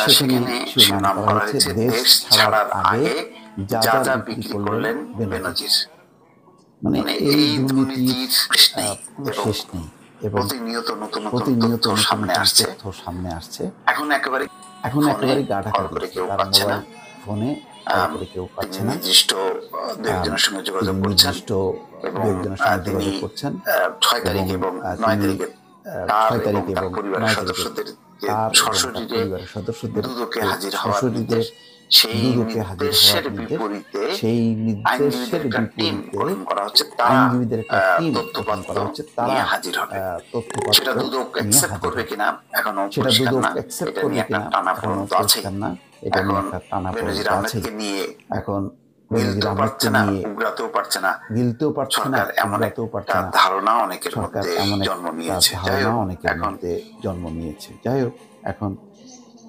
সেখানে শিরোনাম করা হয়েছে দেশ ছাড়ার আগে যা যা বিক্রি করলেন বেনজির। মানে এই দুর্নীতির কোনো শেষ নেই এবং প্রতিনিয়ত নতুন নতুন তথ্য সামনে আসছে। এখন একেবারে গাঢ় করে দিচ্ছে, তার মোবাইল ফোনে কল করে কেউ পাচ্ছে না। নির্দিষ্ট দু একজনের সঙ্গে যোগাযোগ করছেন এবং 6 তারিখ এবং 9 তারিখে তার পরিবারের সদস্যদের সশরীরে দুদকে হাজির হওয়ার নির্দেশ। সেই নির্দেশের বিপরীতে আইনজীবীদের একটা টিম গঠন করা হচ্ছে, তারা তথ্যপত্র নিয়ে হাজির হবে। সেটা দুদক অ্যাকসেপ্ট করবে কিনা এখনো পরিষ্কার না। এটা নিয়ে একটা টানাপোড়েন আছে। এখন বেনজির আহমেদকে নিয়ে গিলতেও পারছে না, উগড়াতেও পারছে না। সরকার এমন একটা ধারণা অনেকের মধ্যে জন্ম নিয়েছে। যাই হোক, এখন